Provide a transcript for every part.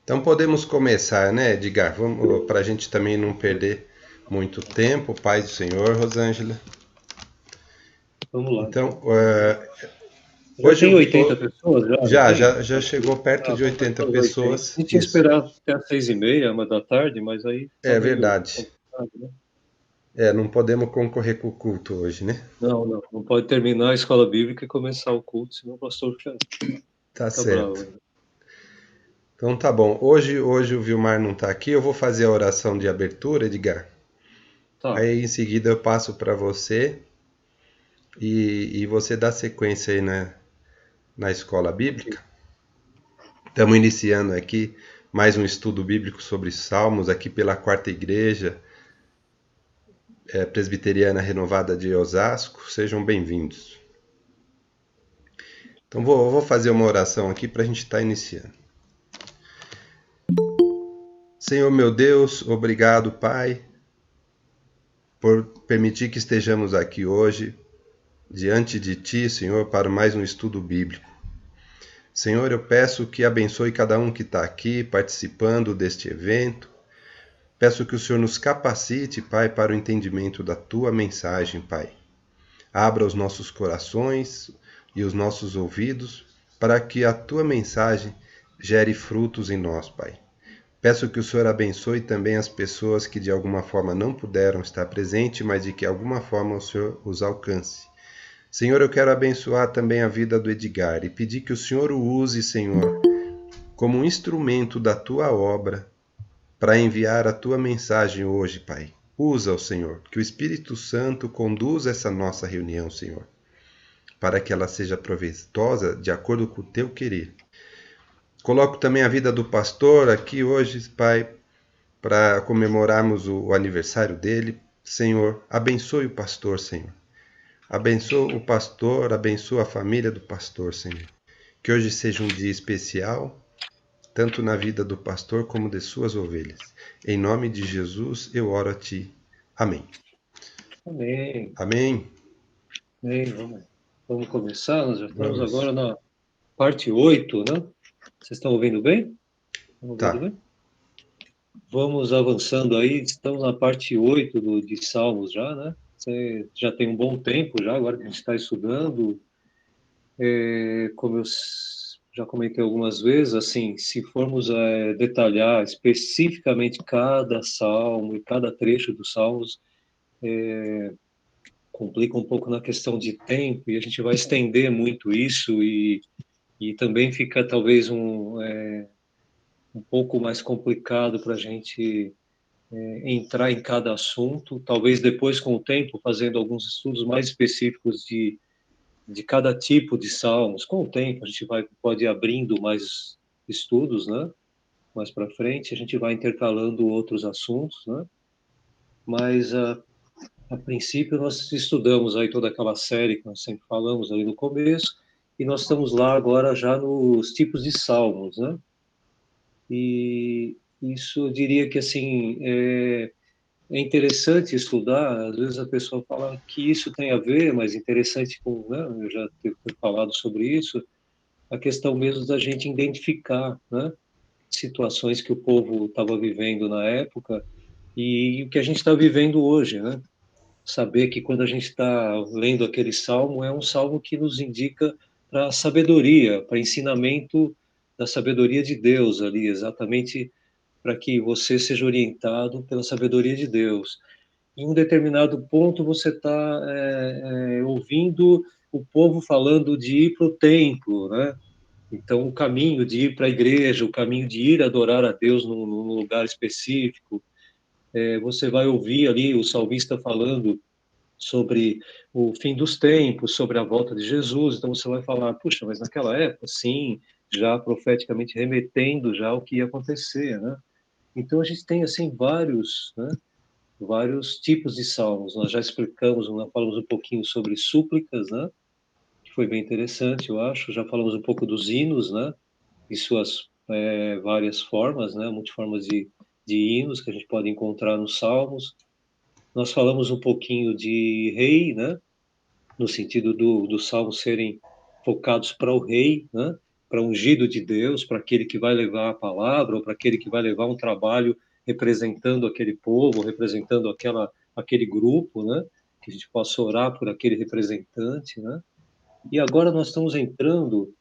Então podemos começar, né, Edgar? Vamos, para a gente também não perder muito tempo. Paz do Senhor, Rosângela. Vamos lá, Então, então. Já hoje tem eu 80 pessoas? Já já, tem? já, já chegou perto Ah, de vamos 80 até os 80. pessoas. A gente ia Isso, esperar até às 6h30, 1 da tarde, mas aí fica é meio verdade. complicado, né? Não podemos concorrer com o culto hoje, né? Não, não. Não pode terminar a escola bíblica e começar o culto, senão o pastor Tá fica bravo, certo. né? Então tá bom. Hoje o Vilmar não tá aqui. Eu vou fazer a oração de abertura, Edgar. Tá. Aí em seguida eu passo para você e você dá sequência aí na escola Ok. bíblica. Estamos iniciando aqui mais um estudo bíblico sobre Salmos, aqui pela Quarta Igreja Presbiteriana Renovada de Osasco. Sejam bem-vindos. Então vou fazer uma oração aqui para a gente estar iniciando. Senhor meu Deus, obrigado, Pai, por permitir que estejamos aqui hoje, diante de Ti, Senhor, para mais um estudo bíblico. Senhor, eu peço que abençoe cada um que está aqui participando deste evento. Peço que o Senhor nos capacite, Pai, para o entendimento da Tua mensagem, Pai. Abra os nossos corações e os nossos ouvidos para que a Tua mensagem gere frutos em nós, Pai. Peço que o Senhor abençoe também as pessoas que de alguma forma não puderam estar presentes, mas de que alguma forma o Senhor os alcance. Senhor, eu quero abençoar também a vida do Edgar e pedir que o Senhor o use, Senhor, como um instrumento da Tua obra para enviar a Tua mensagem hoje, Pai. Usa-o, Senhor, que o Espírito Santo conduza essa nossa reunião, Senhor, para que ela seja proveitosa de acordo com o Teu querer. Coloco também a vida do pastor aqui hoje, Pai, para comemorarmos o aniversário dele. Senhor, abençoe o pastor, Senhor. Abençoa o pastor, abençoa a família do pastor, Senhor. Que hoje seja um dia especial, tanto na vida do pastor como de suas ovelhas. Em nome de Jesus, eu oro a Ti. Amém. Amém. Amém? Amém. Vamos começar. Nós já estamos Vamos. agora na parte 8, né? Vocês estão ouvindo bem? Estão ouvindo Tá. bem? Vamos avançando aí. Estamos na parte 8 de Salmos já, né? Você já tem um bom tempo já, agora que a gente está estudando. Como já comentei algumas vezes, assim, se formos detalhar especificamente cada salmo e cada trecho dos salmos, complica um pouco na questão de tempo e a gente vai estender muito isso e também fica talvez um pouco mais complicado para a gente entrar em cada assunto, talvez depois com o tempo fazendo alguns estudos mais específicos de cada tipo de salmos. Com o tempo, a gente pode ir abrindo mais estudos, né? Mais para frente, a gente vai intercalando outros assuntos, né? Mas, a princípio, nós estudamos aí toda aquela série que nós sempre falamos ali no começo, e nós estamos lá agora já nos tipos de salmos, né? E isso eu diria que, assim, é interessante estudar, às vezes a pessoa fala que isso tem a ver, mas interessante com, né, eu já ter falado sobre isso, a questão mesmo da gente identificar, né, situações que o povo estava vivendo na época e o que a gente está vivendo hoje, né? Saber que quando a gente está lendo aquele salmo, é um salmo que nos indica para a sabedoria, para ensinamento da sabedoria de Deus ali, exatamente para que você seja orientado pela sabedoria de Deus. Em um determinado ponto, você está ouvindo o povo falando de ir para o templo, né? Então, o caminho de ir para a igreja, o caminho de ir adorar a Deus num lugar específico, você vai ouvir ali o salmista falando sobre o fim dos tempos, sobre a volta de Jesus. Então, você vai falar, puxa, mas naquela época, sim, já profeticamente remetendo já ao que ia acontecer, né? Então, a gente tem, assim, vários, né? Vários tipos de salmos. Nós já explicamos, nós falamos um pouquinho sobre súplicas, né? Que foi bem interessante, eu acho. Já falamos um pouco dos hinos, né? E suas várias formas, né? Multiformas de hinos que a gente pode encontrar nos salmos. Nós falamos um pouquinho de rei, né? No sentido dos salmos serem focados para o rei, né? para ungido de Deus, para aquele que vai levar a palavra, ou para aquele que vai levar um trabalho representando aquele povo, representando aquele grupo, né? Que a gente possa orar por aquele representante, né? E agora nós estamos entrando,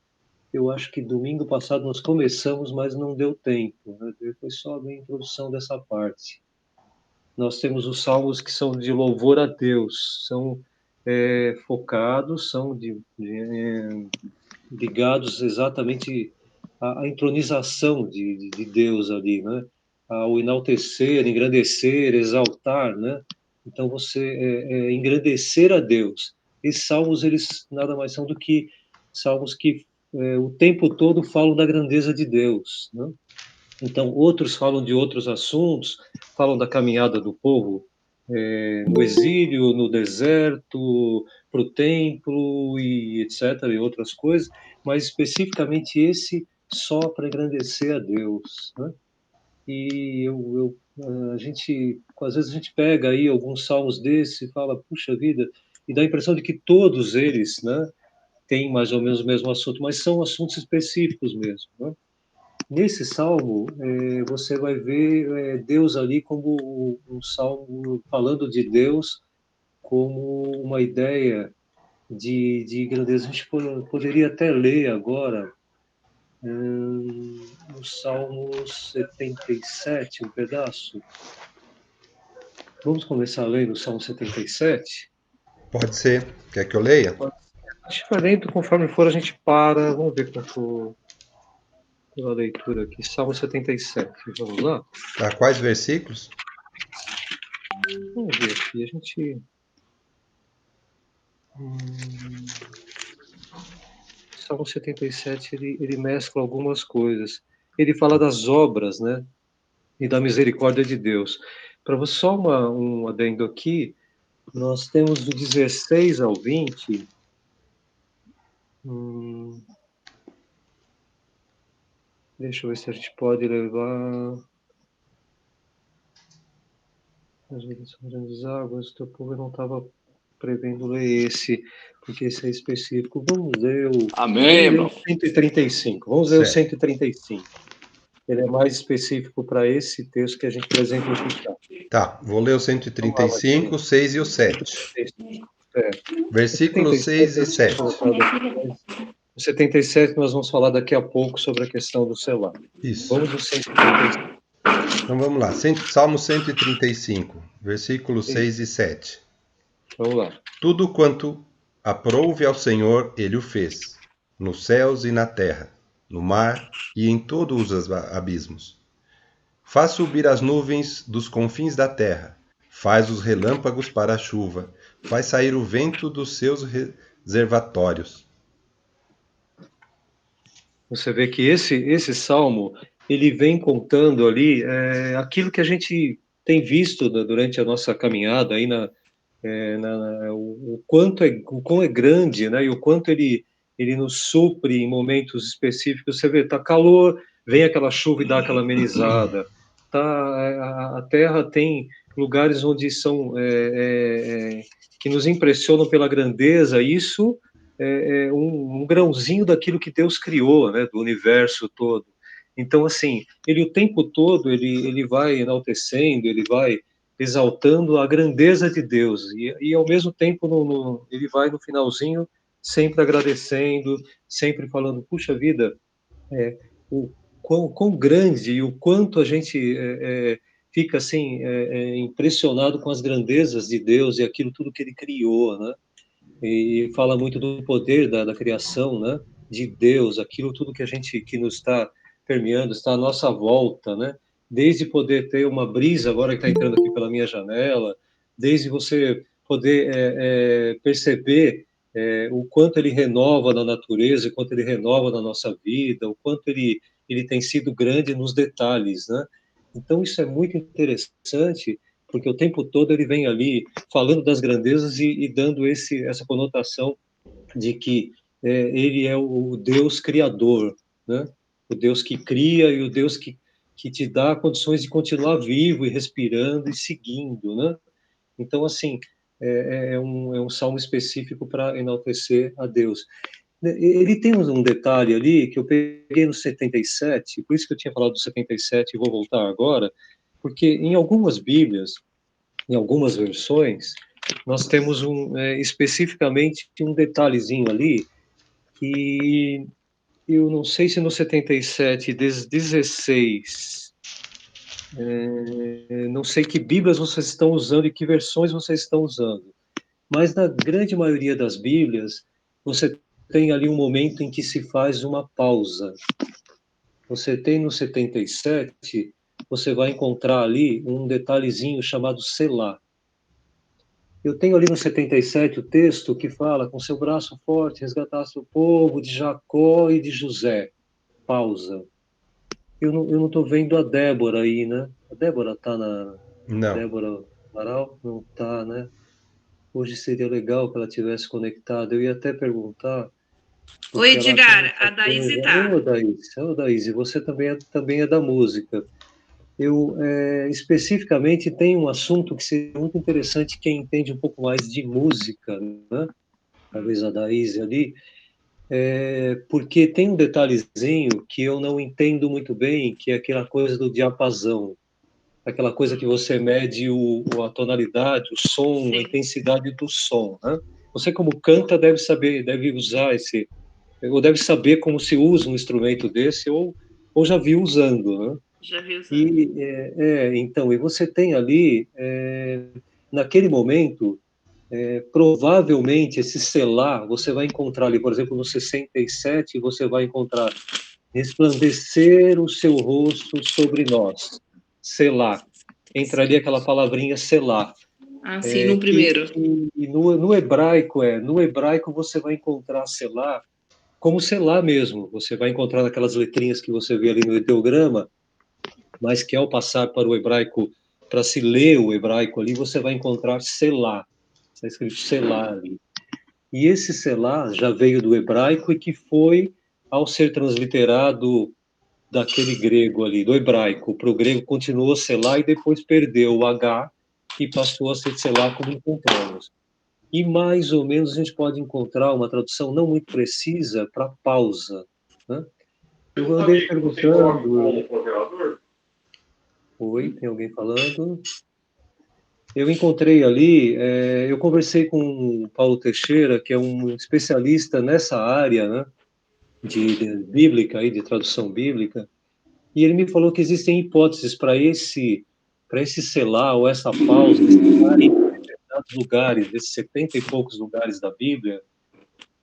eu acho que domingo passado nós começamos, mas não deu tempo, né? Foi só a introdução dessa parte. Nós temos os salmos que são de louvor a Deus, são focados, são ligados exatamente à entronização de Deus ali, né? Ao enaltecer, engrandecer, exaltar, né? Então você engrandecer a Deus. Esses salmos, eles nada mais são do que salmos que o tempo todo falam da grandeza de Deus, né? Então outros falam de outros assuntos, falam da caminhada do povo no exílio, no deserto, para o templo e etc. e outras coisas, mas especificamente esse só para engrandecer a Deus, né? E a gente, às vezes a gente pega aí alguns salmos desses e fala, puxa vida, e dá a impressão de que todos eles, né, têm mais ou menos o mesmo assunto, mas são assuntos específicos mesmo, né? Nesse salmo, você vai ver Deus ali como um salmo falando de Deus como uma ideia de grandeza. A gente poderia até ler agora no Salmo 77, um pedaço. Vamos começar lendo o Salmo 77? Pode ser. Quer que eu leia? A gente vai lendo, conforme for, a gente para. Vamos ver como for a leitura aqui. Salmo 77, vamos lá? Tá, quais versículos? Vamos ver aqui, a gente... Salmo 77, ele mescla algumas coisas. Ele fala das obras, né? E da misericórdia de Deus. Para você, só um adendo aqui, nós temos do 16 ao 20. Deixa eu ver se a gente pode levar. As vezes são grandes águas, o teu povo não estava prevendo ler esse, porque esse é específico. Vamos ler o. Amém, Vamos ler irmão. o 135. Vamos ler o Certo. 135. Ele é mais específico para esse texto que a gente apresenta no chat. Tá, vou ler o 135, 6 e o 7. É. Versículos 6 e 7. O 77 nós vamos falar daqui a pouco sobre a questão do celular. Isso. Vamos no 135. Então vamos lá. Salmo 135, versículos 6 e 7. Vamos lá. Tudo quanto aprouve ao Senhor, ele o fez, nos céus e na terra, no mar e em todos os abismos. Faz subir as nuvens dos confins da terra, faz os relâmpagos para a chuva, faz sair o vento dos seus reservatórios. Você vê que esse salmo, ele vem contando ali aquilo que a gente tem visto durante a nossa caminhada aí o quão é grande, né? E o quanto ele nos supre em momentos específicos. Você vê, tá calor, vem aquela chuva e dá aquela amenizada. A terra tem lugares onde são que nos impressionam pela grandeza. Isso é um grãozinho daquilo que Deus criou, né? Do universo todo. Então, assim, ele o tempo todo ele vai enaltecendo, ele vai exaltando a grandeza de Deus e ao mesmo tempo ele vai no finalzinho sempre agradecendo, sempre falando, puxa vida, o quão grande e o quanto a gente fica assim impressionado com as grandezas de Deus e aquilo tudo que Ele criou, né? E fala muito do poder da criação, né? De Deus, aquilo tudo que nos está permeando, está à nossa volta, né? Desde poder ter uma brisa agora que está entrando aqui pela minha janela, desde você poder perceber o quanto ele renova na natureza, o quanto ele renova na nossa vida, o quanto ele tem sido grande nos detalhes, né? Então isso é muito interessante, porque o tempo todo ele vem ali falando das grandezas e dando essa conotação de que ele é o Deus criador, né? O Deus que cria e o Deus que te dá condições de continuar vivo e respirando e seguindo, né? Então, assim, é um salmo específico para enaltecer a Deus. Ele tem um detalhe ali que eu peguei no 77, por isso que eu tinha falado do 77 e vou voltar agora, porque em algumas Bíblias, em algumas versões, nós temos especificamente um detalhezinho ali que eu não sei se no 77, 16, não sei que Bíblias vocês estão usando e que versões vocês estão usando, mas na grande maioria das Bíblias, você tem ali um momento em que se faz uma pausa. Você tem no 77, você vai encontrar ali um detalhezinho chamado Selá. Eu tenho ali no 77 o texto que fala: com seu braço forte resgataste o povo de Jacó e de José. Pausa. Eu não estou vendo a Débora aí, né? A Débora está na... Não. Débora Amaral? Não está, né? Hoje seria legal que ela tivesse conectada. Eu ia até perguntar, Oi, porque ela Edgar, a Daíse tá. Ô, Daíse, você também é da música. Eu, especificamente, tem um assunto que seria muito interessante quem entende um pouco mais de música, né? Talvez a Daíse ali, porque tem um detalhezinho que eu não entendo muito bem, que é aquela coisa do diapasão, aquela coisa que você mede a tonalidade, o som, a intensidade do som, né? Você, como canta, deve saber, deve usar esse, ou deve saber como se usa um instrumento desse, ou já viu usando, né? Já vi usando. Então, e você tem ali, naquele momento, provavelmente esse selar, você vai encontrar ali, por exemplo, no 67, você vai encontrar resplandecer o seu rosto sobre nós, selar. Entraria aquela palavrinha selar. Ah, sim, no primeiro. E no hebraico você vai encontrar selar como selar mesmo. Você vai encontrar aquelas letrinhas que você vê ali no ideograma, mas que ao passar para o hebraico, para se ler o hebraico ali, você vai encontrar selar. Está escrito selar ali. E esse selar já veio do hebraico e que foi, ao ser transliterado daquele grego ali, do hebraico para o grego, continuou selar e depois perdeu o H e passou a ser selar como encontramos. E mais ou menos a gente pode encontrar uma tradução não muito precisa para pausa, né? Eu andei perguntando... Oi, tem alguém falando? Eu encontrei ali, eu conversei com o Paulo Teixeira, que é um especialista nessa área, né, de bíblica, de tradução bíblica, e ele me falou que existem hipóteses para esse selar ou essa pausa estarem em determinados lugares, desses 70 e poucos lugares da Bíblia,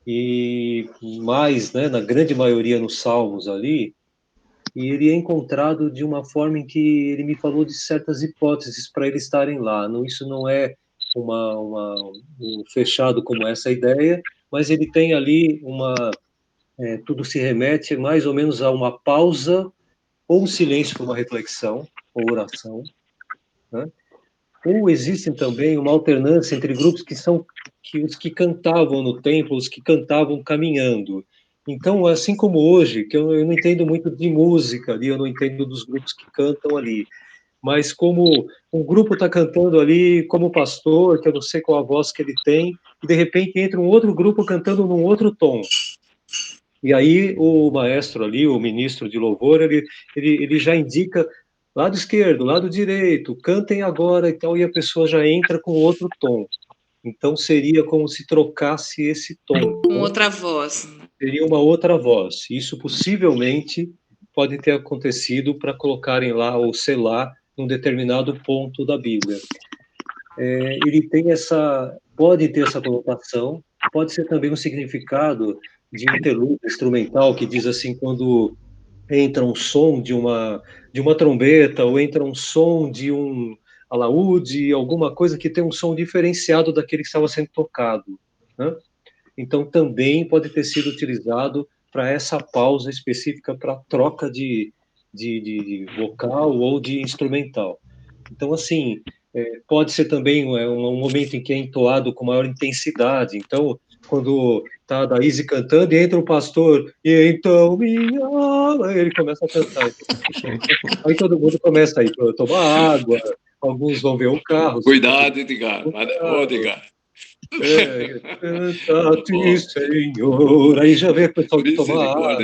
e mais, né, na grande maioria nos Salmos ali, e ele é encontrado de uma forma em que ele me falou de certas hipóteses para eles estarem lá. Não, isso não é um fechado como essa ideia, mas ele tem ali tudo se remete mais ou menos a uma pausa ou um silêncio para uma reflexão ou oração, né? Ou existem também uma alternância entre grupos que os que cantavam no templo, os que cantavam caminhando. Então, assim como hoje, que eu não entendo muito de música ali, eu não entendo dos grupos que cantam ali, mas como um grupo está cantando ali como pastor, que eu não sei qual a voz que ele tem, e de repente entra um outro grupo cantando num outro tom. E aí o maestro ali, o ministro de louvor, ele já indica lado esquerdo, lado direito, cantem agora e tal, e a pessoa já entra com outro tom. Então seria como se trocasse esse tom. Com outra voz. Seria uma outra voz. Isso possivelmente pode ter acontecido para colocarem lá ou selar num determinado ponto da Bíblia. Ele tem pode ter essa conotação, pode ser também um significado de interlúdio instrumental que diz assim, quando entra um som de uma trombeta ou entra um som de um alaúde, alguma coisa que tem um som diferenciado daquele que estava sendo tocado, né? Então também pode ter sido utilizado para essa pausa específica para troca de vocal ou de instrumental. Então assim, pode ser também um momento em que é entoado com maior intensidade. Então, quando está a Daíse cantando e entra o pastor, e então minha alma, ele começa a cantar. Aí todo mundo começa a ir tomar água, alguns vão ver o carro. Cuidado, Edgar. Edgar. Canta-te, Senhor. Aí já vem o pessoal de tomar água.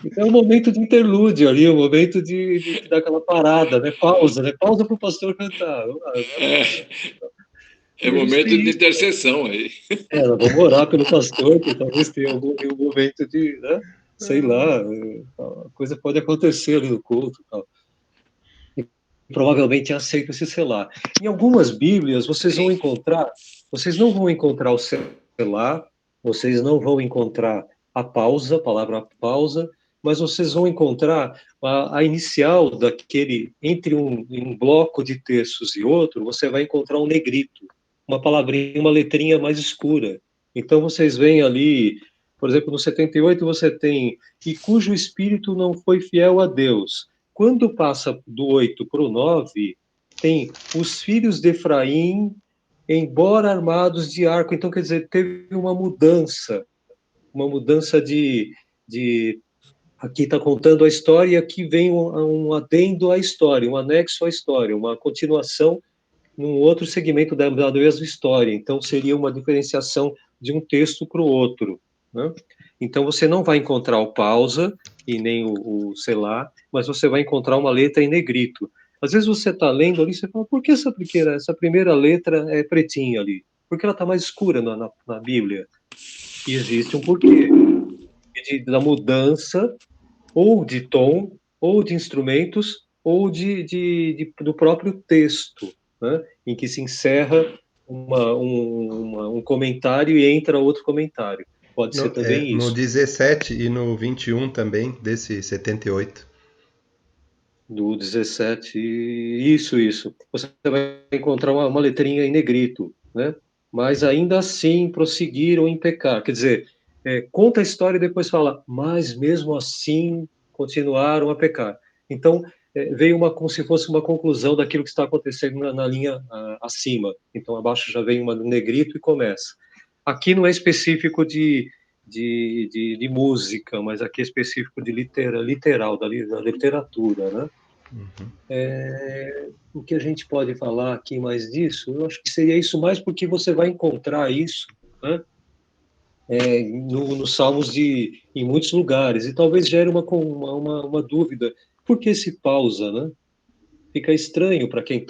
Então é um momento de interlúdio ali, um momento de dar aquela parada, né? Pausa para o pastor cantar. É momento de intercessão aí. Nós vamos orar pelo pastor, que talvez tenha algum momento de, né? Sei lá, a coisa pode acontecer ali no culto. Tal. E provavelmente aceita esse selar. Em algumas Bíblias, vocês não vão encontrar o selar, vocês não vão encontrar a pausa, a palavra pausa, mas vocês vão encontrar a inicial daquele, entre um bloco de textos e outro, você vai encontrar um negrito, uma palavrinha, uma letrinha mais escura. Então, vocês veem ali, por exemplo, no 78 você tem, e cujo espírito não foi fiel a Deus. Quando passa do 8 para o 9, tem os filhos de Efraim, embora armados de arco. Então, quer dizer, teve uma mudança de aqui está contando a história e aqui vem um adendo à história, um anexo à história, uma continuação num outro segmento da mesma história. Então, seria uma diferenciação de um texto para o outro. Né? Então, você não vai encontrar o pausa e nem o selar, mas você vai encontrar uma letra em negrito. Às vezes você está lendo ali, você fala, por que essa primeira letra é pretinha ali? Porque ela está mais escura na Bíblia. E existe um porquê. Da mudança ou de tom, ou de instrumentos, ou do próprio texto, né? Em que se encerra um comentário e entra outro comentário. Pode ser também no isso. No 17 e no 21 também, desse 78. Do 17, isso. Você vai encontrar uma letrinha em negrito, né? Mas ainda assim prosseguiram em pecar. Quer dizer, conta a história e depois fala, mas mesmo assim continuaram a pecar. Então, veio como se fosse uma conclusão daquilo que está acontecendo na linha acima. Então, abaixo já vem uma negrito e começa. Aqui não é específico de música, mas aqui é específico de literal, da literatura, né? Uhum. O que a gente pode falar aqui mais disso? Eu acho que seria isso mais porque você vai encontrar isso, né? Nos Salmos em muitos lugares, e talvez gere uma dúvida. Por que se pausa, né? Fica estranho para quem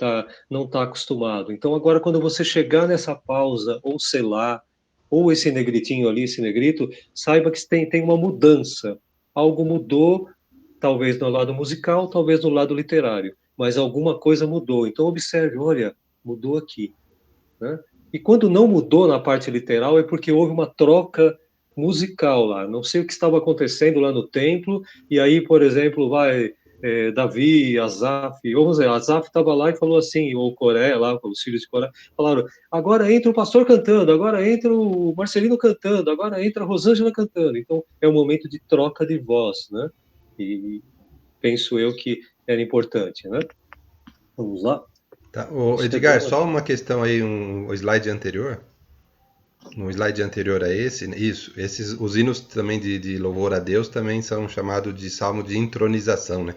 não está acostumado. Então, agora, quando você chegar nessa pausa, ou selar, ou esse negritinho ali, esse negrito, saiba que tem uma mudança. Algo mudou, talvez no lado musical, talvez no lado literário, mas alguma coisa mudou. Então, observe, olha, mudou aqui, né? E quando não mudou na parte literal é porque houve uma troca musical lá. Não sei o que estava acontecendo lá no templo, e aí, por exemplo, Davi, Asaf, vamos dizer, Asaf estava lá e falou assim, ou Coré, lá, os filhos de Coré, falaram, agora entra o pastor cantando, agora entra o Marcelino cantando, agora entra a Rosângela cantando. Então, é um momento de troca de voz, né? E penso eu que era importante, né? Vamos lá? Tá. Edgar, só uma questão aí, o slide anterior. No slide anterior a esse, os hinos também de louvor a Deus também são chamados de salmo de entronização, né?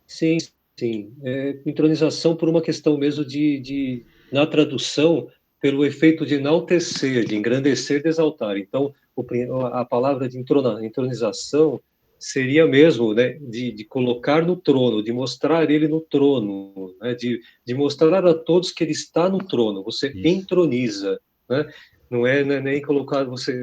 Sim. Entronização por uma questão mesmo na tradução, pelo efeito de enaltecer, de engrandecer, de exaltar. Então, a palavra de entronização seria mesmo, né, de colocar no trono, de mostrar ele no trono, né, de mostrar a todos que ele está no trono. Você entroniza, né? Não é nem colocar você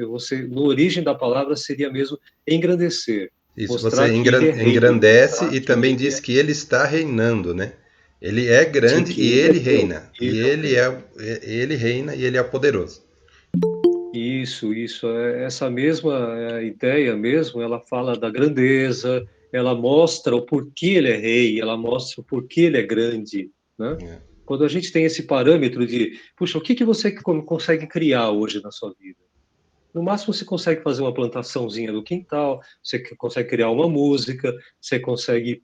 no origem da palavra seria mesmo engrandecer. Isso, você engrandece e também diz que ele está reinando, né? Ele é grande e ele reina. E ele reina e ele é poderoso. Isso. Essa mesma ideia mesmo, ela fala da grandeza, ela mostra o porquê ele é rei, ela mostra o porquê ele é grande, né? Quando a gente tem esse parâmetro de, puxa, o que você consegue criar hoje na sua vida? No máximo você consegue fazer uma plantaçãozinha no quintal, você consegue criar uma música, você consegue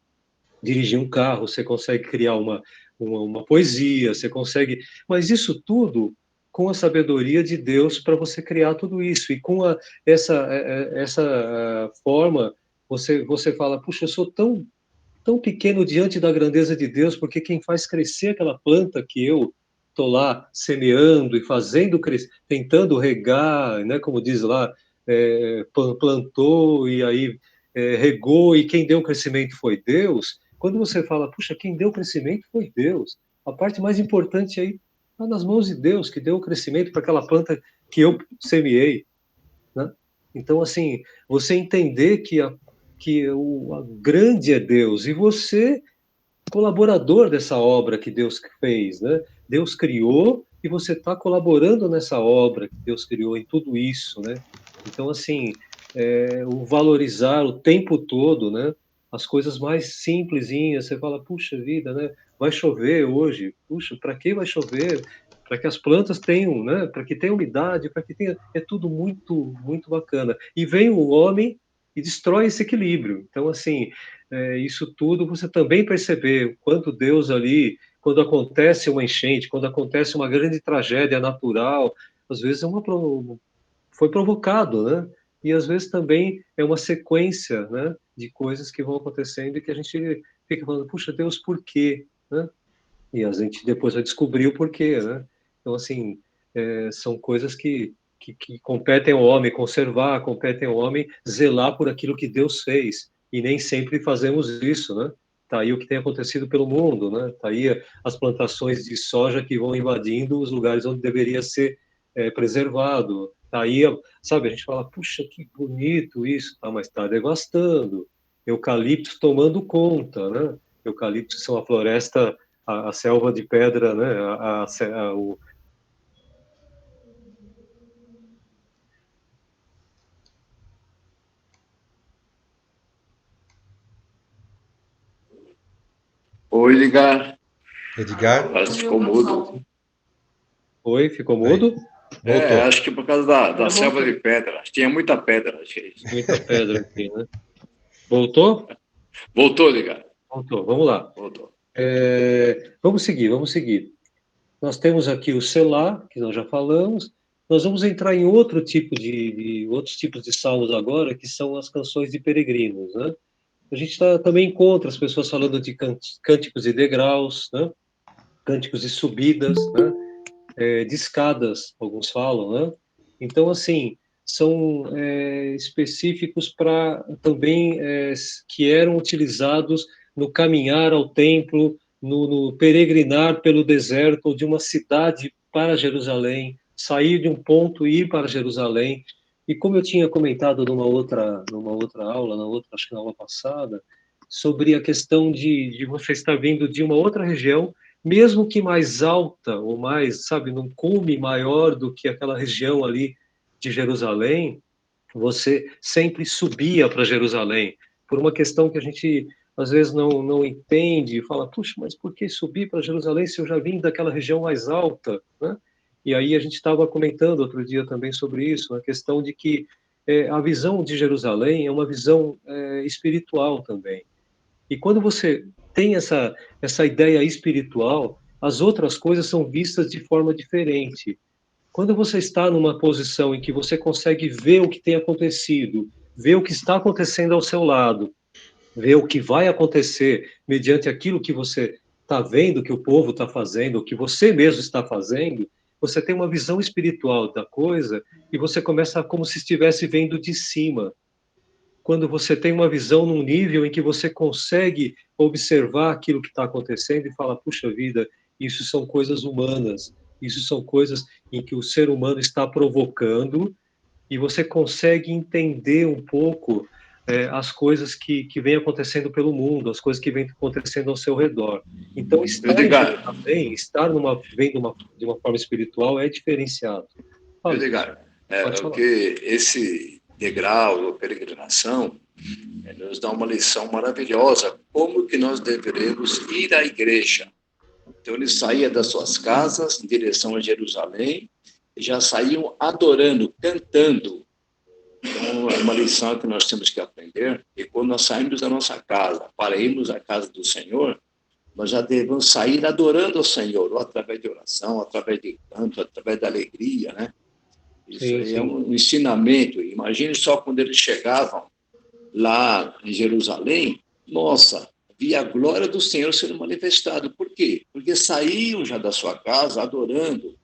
dirigir um carro, você consegue criar uma poesia, você consegue... Mas isso tudo com a sabedoria de Deus para você criar tudo isso. E com essa forma, você fala, puxa, eu sou tão pequeno diante da grandeza de Deus, porque quem faz crescer aquela planta que eu estou lá semeando e fazendo crescer, tentando regar, né, como diz lá, plantou e aí regou, e quem deu o crescimento foi Deus. Quando você fala, puxa, quem deu o crescimento foi Deus, a parte mais importante aí está nas mãos de Deus, que deu o crescimento para aquela planta que eu semeei, né? Então, assim, você entender que a grande é Deus, e você, colaborador dessa obra que Deus fez, né? Deus criou, e você está colaborando nessa obra que Deus criou, em tudo isso, né? Então, assim, o valorizar o tempo todo, né? As coisas mais simplesinhas, você fala, puxa vida, né? Vai chover hoje, puxa, para que vai chover? Para que as plantas tenham, né? Para que tenha umidade, para que tenha, é tudo muito, muito bacana. E vem o homem e destrói esse equilíbrio. Então, assim, isso tudo você também perceber o quanto Deus ali, quando acontece uma enchente, quando acontece uma grande tragédia natural, às vezes foi provocado, né? E às vezes também é uma sequência, né, de coisas que vão acontecendo e que a gente fica falando, puxa, Deus, por quê? Né? E a gente depois vai descobrir o porquê, né? Então, assim, são coisas que competem ao homem conservar, competem ao homem zelar por aquilo que Deus fez. E nem sempre fazemos isso, né? Tá aí o que tem acontecido pelo mundo, né? Tá aí as plantações de soja que vão invadindo os lugares onde deveria ser preservado. Tá aí, sabe, a gente fala, puxa, que bonito isso, tá? Mas está devastando. Eucaliptos tomando conta, né? Eucaliptos são a floresta, a selva de pedra, né? Oi, Edgar. Edgar? Parece que ficou mudo. Oi, ficou mudo? Voltou. Acho que por causa da selva de pedra. Tinha muita pedra, acho que é isso. Muita pedra aqui, né? Voltou? Voltou, Edgar. Voltou, vamos lá. Voltou. Vamos seguir. Nós temos aqui o Selá, que nós já falamos. Nós vamos entrar em outro tipo outros tipos de salmos agora, que são as canções de peregrinos, né? A gente também encontra as pessoas falando de cânticos e degraus, né? Cânticos e subidas, né? De escadas, alguns falam, né? Então, assim, são específicos para também que eram utilizados no caminhar ao templo, no peregrinar pelo deserto ou de uma cidade para Jerusalém, sair de um ponto e ir para Jerusalém. E como eu tinha comentado numa outra aula, acho que na aula passada, sobre a questão de você estar vindo de uma outra região, mesmo que mais alta, ou mais, sabe, num cume maior do que aquela região ali de Jerusalém, você sempre subia para Jerusalém, por uma questão que a gente às vezes não entende, fala, puxa, mas por que subir para Jerusalém se eu já vim daquela região mais alta, né? E aí a gente estava comentando outro dia também sobre isso, a questão de que a visão de Jerusalém é uma visão espiritual também. E quando você tem essa ideia espiritual, as outras coisas são vistas de forma diferente. Quando você está numa posição em que você consegue ver o que tem acontecido, ver o que está acontecendo ao seu lado, ver o que vai acontecer mediante aquilo que você está vendo, que o povo está fazendo, o que você mesmo está fazendo, você tem uma visão espiritual da coisa e você começa como se estivesse vendo de cima. Quando você tem uma visão num nível em que você consegue observar aquilo que está acontecendo e fala, puxa vida, isso são coisas humanas, isso são coisas em que o ser humano está provocando, e você consegue entender um pouco as coisas que vêm acontecendo pelo mundo, as coisas que vêm acontecendo ao seu redor. Então, estar vendo de uma forma espiritual é diferenciado. Edgar, porque esse degrau, ou peregrinação, nos dá uma lição maravilhosa, como que nós deveremos ir à igreja. Então, eles saíam das suas casas em direção a Jerusalém, e já saíam adorando, cantando. Então, é uma lição que nós temos que aprender, e quando nós saímos da nossa casa para irmos à casa do Senhor, nós já devemos sair adorando ao Senhor, ou através de oração, através de canto, através da alegria, né? Isso aí é um ensinamento. Imagine só quando eles chegavam lá em Jerusalém, nossa, via a glória do Senhor sendo manifestado. Por quê? Porque saíam já da sua casa adorando.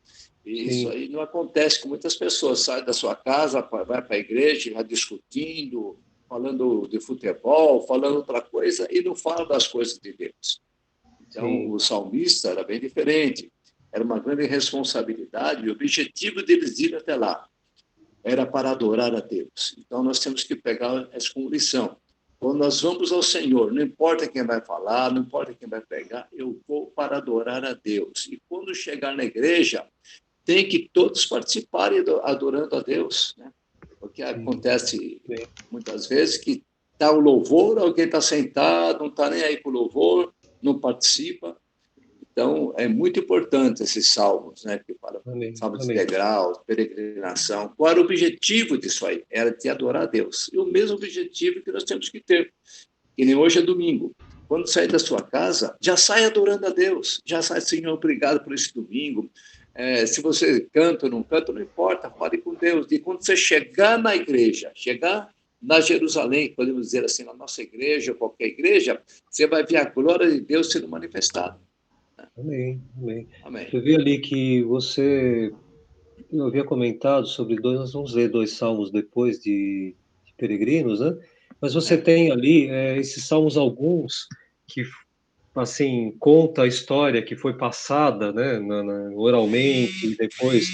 E isso aí não acontece com muitas pessoas. Sai da sua casa, vai para a igreja, vai discutindo, falando de futebol, falando outra coisa, e não fala das coisas de Deus. Então, o salmista era bem diferente. Era uma grande responsabilidade, e o objetivo deles ir até lá era para adorar a Deus. Então, nós temos que pegar essa como lição. Quando nós vamos ao Senhor, não importa quem vai falar, não importa quem vai pregar, eu vou para adorar a Deus. E quando chegar na igreja, tem que todos participarem adorando a Deus, né? Porque acontece muitas vezes que está o louvor, alguém está sentado, não está nem aí para o louvor, não participa. Então, é muito importante esses salmos, né? Que falam salmos de degrau, peregrinação. Qual era o objetivo disso aí? Era de adorar a Deus. E o mesmo objetivo que nós temos que ter. Que nem hoje é domingo. Quando sair da sua casa, já sai adorando a Deus. Já sai, Senhor, obrigado por esse domingo. Se você canta ou não canta, não importa, fale com Deus. E quando você chegar na igreja, chegar na Jerusalém, podemos dizer assim, na nossa igreja, ou qualquer igreja, você vai ver a glória de Deus sendo manifestada. Amém. Eu vi ali que eu havia comentado sobre nós vamos ler 2 salmos depois de peregrinos, né? Mas você tem ali esses salmos alguns que, assim, conta a história que foi passada, né, oralmente e depois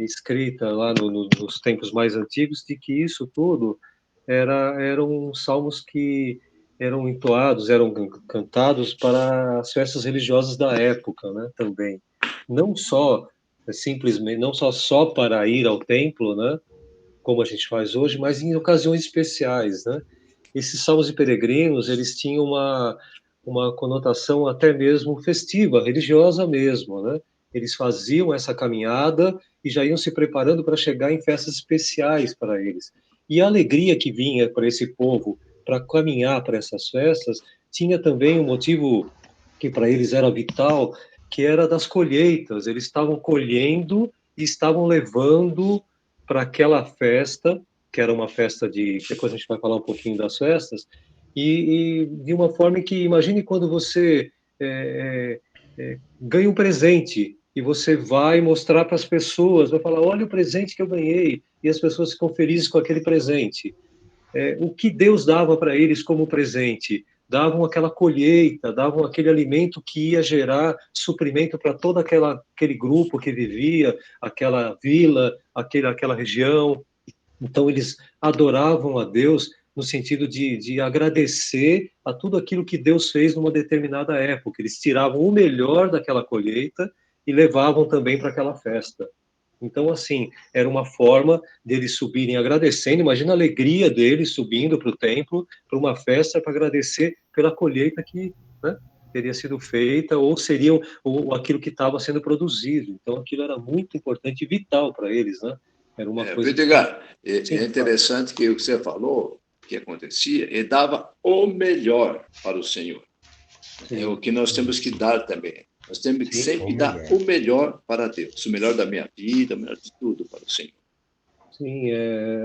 escrita lá nos tempos mais antigos, de que isso tudo eram salmos que eram entoados, eram cantados para as festas religiosas da época, né, também. Não só simplesmente, não só para ir ao templo, né, como a gente faz hoje, mas em ocasiões especiais, né. Esses salmos de peregrinos, eles tinham uma conotação até mesmo festiva, religiosa mesmo, né. Eles faziam essa caminhada e já iam se preparando para chegar em festas especiais para eles. E a alegria que vinha para esse povo para caminhar para essas festas tinha também um motivo que para eles era vital, que era das colheitas. Eles estavam colhendo e estavam levando para aquela festa, que era uma festa depois a gente vai falar um pouquinho das festas, e de uma forma que, imagine quando você ganha um presente e você vai mostrar para as pessoas, vai falar, olha o presente que eu ganhei, e as pessoas ficam felizes com aquele presente. O que Deus dava para eles como presente? Davam aquela colheita, davam aquele alimento que ia gerar suprimento para todo aquele grupo que vivia, aquela vila, aquela região. Então, eles adoravam a Deus no sentido de agradecer a tudo aquilo que Deus fez numa determinada época. Eles tiravam o melhor daquela colheita e levavam também para aquela festa. Então, assim, era uma forma deles subirem agradecendo. Imagina a alegria deles subindo para o templo, para uma festa, para agradecer pela colheita que, né, teria sido feita, ou aquilo que estava sendo produzido. Então, aquilo era muito importante e vital para eles, né? Era uma coisa... Edgar, é interessante que o que você falou, que acontecia, ele dava o melhor para o Senhor. Sim. É o que nós temos que dar também. Nós temos que sempre dar o melhor para Deus, o melhor da minha vida, o melhor de tudo para o Senhor. Sim,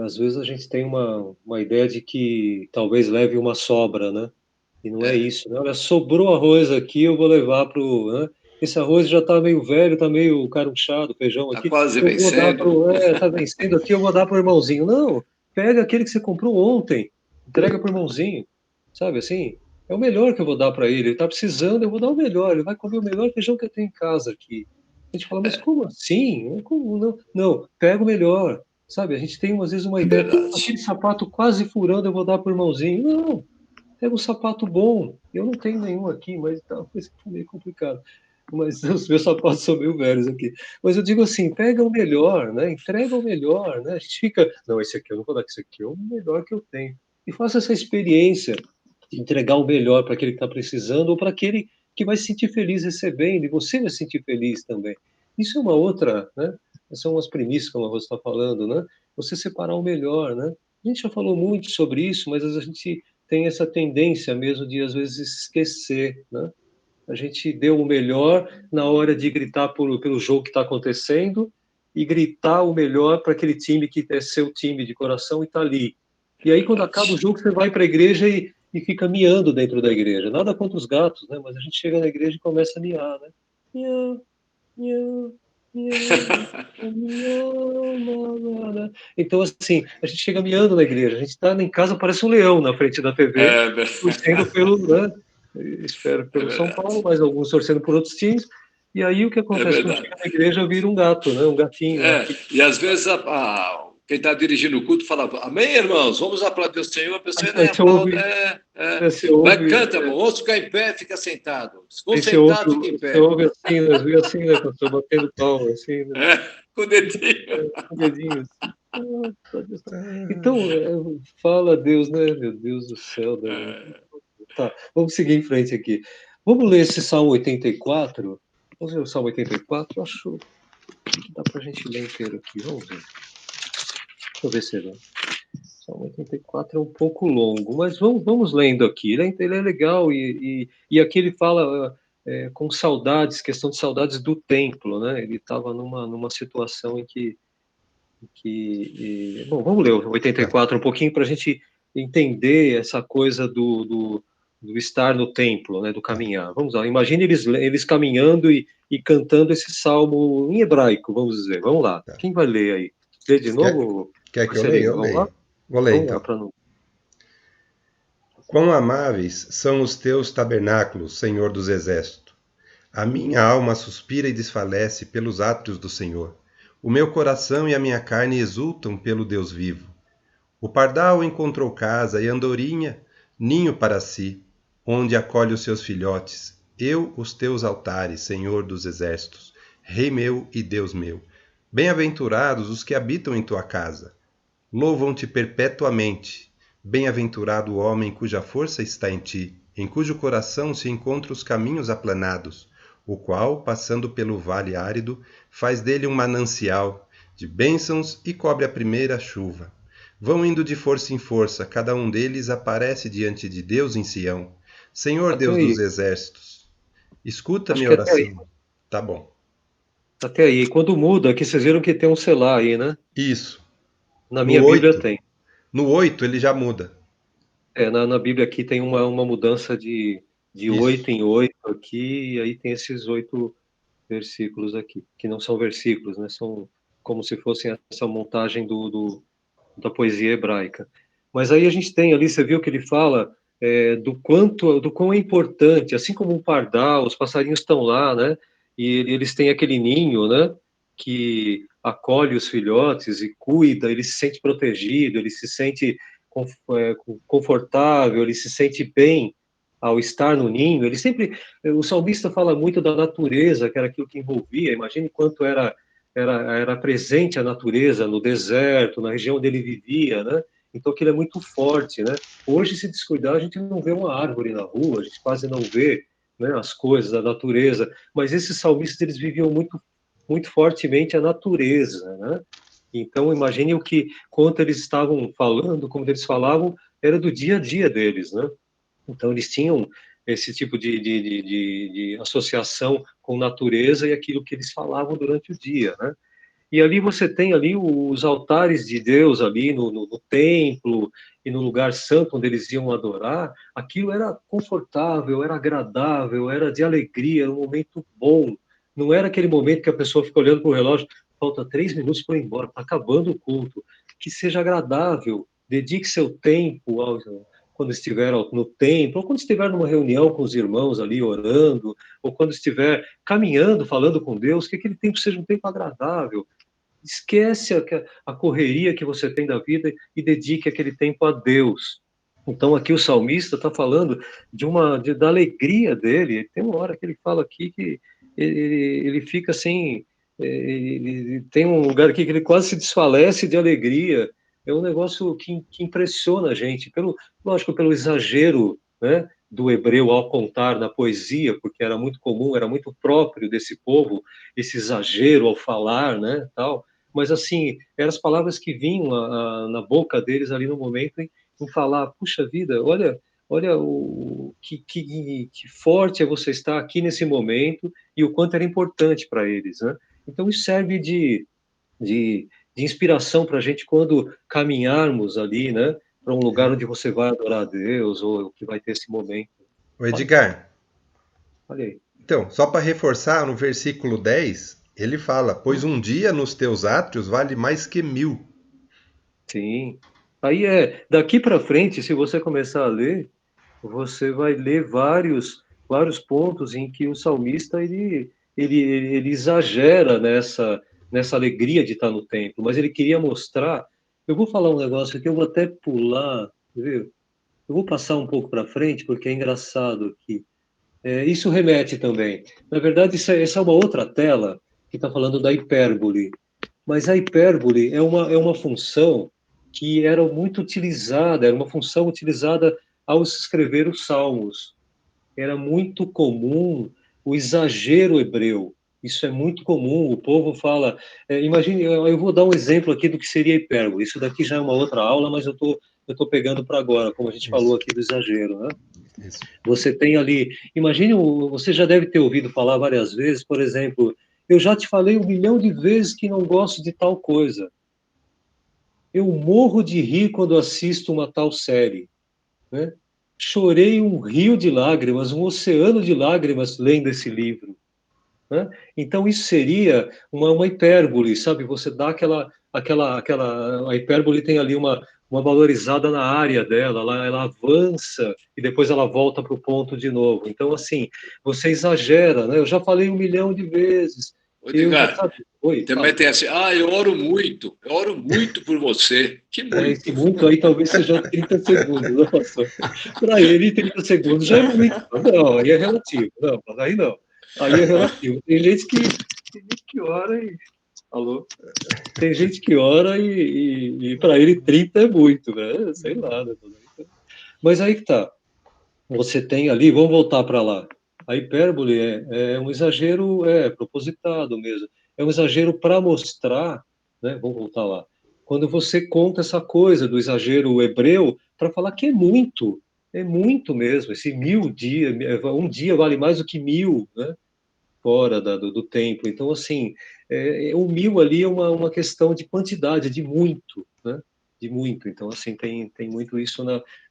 às vezes a gente tem uma ideia de que talvez leve uma sobra, né? E não é isso, né? Olha, sobrou arroz aqui, eu vou levar para o... Né? Esse arroz já está meio velho, está meio carunchado, feijão aqui. Está quase vencendo. Está vencendo aqui, eu vou dar para o irmãozinho. Não, pega aquele que você comprou ontem, entrega para o irmãozinho, sabe assim? É o melhor que eu vou dar para ele. Ele está precisando, eu vou dar o melhor. Ele vai comer o melhor feijão que eu tenho em casa aqui. A gente fala, mas como assim? Como não? Não, pega o melhor. Sabe, a gente tem às vezes uma ideia, aquele sapato quase furando, eu vou dar para o irmãozinho. Não, pega um sapato bom. Eu não tenho nenhum aqui, mas tá meio complicado. Mas os meus sapatos são meio velhos aqui. Mas eu digo assim, pega o melhor, né? Entrega o melhor, né? A gente fica, não, esse aqui eu não vou dar, esse aqui é o melhor que eu tenho. E faça essa experiência de entregar o melhor para aquele que está precisando ou para aquele que vai se sentir feliz recebendo, e você vai se sentir feliz também. Isso é uma outra, né? São umas premissas, como você está falando, né? Você separar o melhor, né? A gente já falou muito sobre isso, mas a gente tem essa tendência mesmo de, às vezes, esquecer, né? A gente deu o melhor na hora de gritar pelo jogo que está acontecendo e gritar o melhor para aquele time que é seu time de coração e está ali. E aí, quando acaba o jogo, você vai para a igreja e fica miando dentro da igreja. Nada contra os gatos, né? Mas a gente chega na igreja e começa a miar, né? Miau, miau, miau, miau, miau, miau. Então, assim, a gente chega miando na igreja. A gente está em casa, parece um leão na frente da TV, torcendo pelo, né? Espero pelo São Paulo, mas alguns torcendo por outros times. E aí o que acontece quando chega na igreja vira um gato, né? Um gatinho. E às vezes quem está dirigindo o culto fala, amém, irmãos, vamos aplaudir o Senhor, a pessoa nem aplaude. Vai, canta, irmão, vamos ficar em pé, fica sentado. Ficou sentado, fica em pé. Você ouve assim, nós vimos assim, né, pastor, batendo palma, assim, né? Com o dedinho. Com o dedinho, assim. Então, fala Deus, né? Meu Deus do céu. Né? Tá, vamos seguir em frente aqui. Vamos ler esse Salmo 84? Vamos ler o Salmo 84? Eu acho que dá para a gente ler inteiro aqui. Vamos ver. Deixa eu ver se ele... Salmo 84 é um pouco longo, mas vamos lendo aqui. Ele é legal e aqui ele fala com saudades, questão de saudades do templo, né? Ele estava numa situação em que bom, vamos ler o 84 um pouquinho para a gente entender essa coisa do estar no templo, né? Do caminhar. Vamos lá. Imagine eles caminhando e cantando esse salmo em hebraico, vamos dizer. Vamos lá. Tá. Quem vai ler aí? Lê de novo? Quer que eu leia? Eu leio. Vou ler, então. Não... Quão amáveis são os teus tabernáculos, Senhor dos Exércitos! A minha alma suspira e desfalece pelos átrios do Senhor. O meu coração e a minha carne exultam pelo Deus vivo. O pardal encontrou casa e a andorinha ninho para si, onde acolhe os seus filhotes. Eu, os teus altares, Senhor dos Exércitos, Rei meu e Deus meu. Bem-aventurados os que habitam em tua casa. Louvam-te perpetuamente. Bem-aventurado o homem cuja força está em ti, em cujo coração se encontram os caminhos aplanados, o qual, passando pelo vale árido, faz dele um manancial de bênçãos e cobre a primeira chuva. Vão indo de força em força, cada um deles aparece diante de Deus em Sião. Senhor Deus dos exércitos, escuta minha oração. Tá bom. Até aí. Quando muda, aqui vocês viram que tem um selá aí, né? Isso. Na minha Bíblia tem. No 8 ele já muda. Na Bíblia aqui tem uma mudança de 8 em 8 aqui, e aí tem esses 8 versículos aqui, que não são versículos, né? São como se fossem essa montagem da poesia hebraica. Mas aí a gente tem ali, você viu que ele fala do quão é importante, assim como um pardal, os passarinhos estão lá, né? E eles têm aquele ninho, né? Que acolhe os filhotes e cuida, ele se sente protegido, ele se sente confortável, ele se sente bem ao estar no ninho. O salmista fala muito da natureza, que era aquilo que envolvia. Imagine quanto era presente a natureza no deserto, na região onde ele vivia, né? Então aquilo é muito forte, né? Hoje, se descuidar, a gente não vê uma árvore na rua, a gente quase não vê, né, as coisas da natureza. Mas esses salmistas, eles viviam muito, muito fortemente a natureza, né? Então, imagine quanto eles estavam falando, como eles falavam, era do dia a dia deles, né? Então, eles tinham esse tipo de associação com natureza e aquilo que eles falavam durante o dia, né? E ali você tem ali os altares de Deus ali no templo e no lugar santo onde eles iam adorar. Aquilo era confortável, era agradável, era de alegria, era um momento bom. Não era aquele momento que a pessoa fica olhando para o relógio, falta 3 minutos para ir embora, está acabando o culto. Que seja agradável, dedique seu tempo quando estiver no templo, ou quando estiver numa reunião com os irmãos ali orando, ou quando estiver caminhando, falando com Deus, que aquele tempo seja um tempo agradável. Esquece a correria que você tem da vida e dedique aquele tempo a Deus. Então aqui o salmista está falando da alegria dele. Tem uma hora que ele fala aqui que ele fica assim, ele tem um lugar aqui que ele quase se desfalece de alegria. É um negócio que impressiona a gente, lógico, pelo exagero, né, do hebreu ao contar na poesia, porque era muito comum, era muito próprio desse povo, esse exagero ao falar, né, tal. Mas, assim, eram as palavras que vinham na boca deles ali no momento em falar, puxa vida, olha que forte é você estar aqui nesse momento e o quanto era importante para eles, né? Então, isso serve de inspiração para a gente quando caminharmos ali, né? para um lugar onde você vai adorar a Deus, ou que vai ter esse momento. O Edgar, Olha aí. então, só para reforçar, no versículo 10, ele fala, pois um dia nos teus átrios vale mais que 1000. Sim. Aí daqui para frente, se você começar a ler, você vai ler vários pontos em que o salmista ele exagera nessa alegria de estar no templo, mas ele queria mostrar. Eu vou falar um negócio aqui, eu vou até pular, viu? Eu vou passar um pouco para frente, porque é engraçado que isso remete também. Na verdade, essa é uma outra tela que está falando da hipérbole. Mas a hipérbole é uma função que era muito utilizada, era uma função utilizada ao se escrever os salmos. Era muito comum o exagero hebreu. Isso é muito comum. O povo fala. Imagine, eu vou dar um exemplo aqui do que seria hipérbole. Isso daqui já é uma outra aula, mas eu tô pegando para agora, como a gente falou aqui do exagero, né? Isso. Você tem ali. Imagine, você já deve ter ouvido falar várias vezes, por exemplo, eu já te falei 1 milhão de vezes que não gosto de tal coisa. Eu morro de rir quando assisto uma tal série, né? Chorei um rio de lágrimas, um oceano de lágrimas lendo esse livro, né? Então isso seria uma hipérbole, sabe? Você dá a hipérbole tem ali uma valorizada na área dela, ela avança e depois ela volta para o ponto de novo. Então, assim, você exagera, né? Eu já falei 1 milhão de vezes. Edgar, Oi, também fala. tem assim, eu oro muito por você. Que muito. Esse muito aí talvez seja 30 segundos. Nossa, para ele, 30 segundos já é muito. Não, aí é relativo. Não, aí não. Aí é relativo. Tem gente que ora e. Alô? Tem gente que ora e para ele 30 é muito, né? Sei lá. Né? Mas aí que tá. Você tem ali, vamos voltar para lá. A hipérbole é um exagero propositado mesmo. É um exagero para mostrar, né? Vamos voltar lá. Quando você conta essa coisa do exagero hebreu, para falar que é muito mesmo. Esse 1000 dias, um dia vale mais do que 1000, né? Fora do tempo. Então, assim, o 1000 ali é uma questão de quantidade, de muito, né? De muito. Então, assim, tem muito isso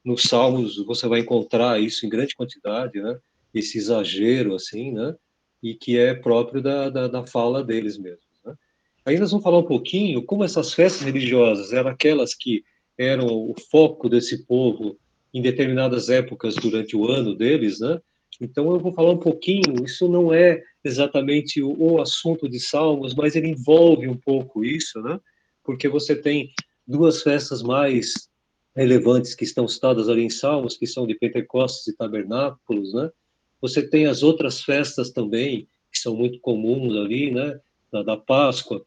nos Salmos, você vai encontrar isso em grande quantidade, né? Esse exagero, assim, né? E que é próprio da fala deles mesmos, né? Aí nós vamos falar um pouquinho como essas festas religiosas eram aquelas que eram o foco desse povo em determinadas épocas durante o ano deles, né? Então eu vou falar um pouquinho, isso não é exatamente o assunto de Salmos, mas ele envolve um pouco isso, né? Porque você tem duas festas mais relevantes que estão citadas ali em Salmos, que são de Pentecostes e Tabernáculos, né? Você tem as outras festas também, que são muito comuns ali, né? Da Páscoa,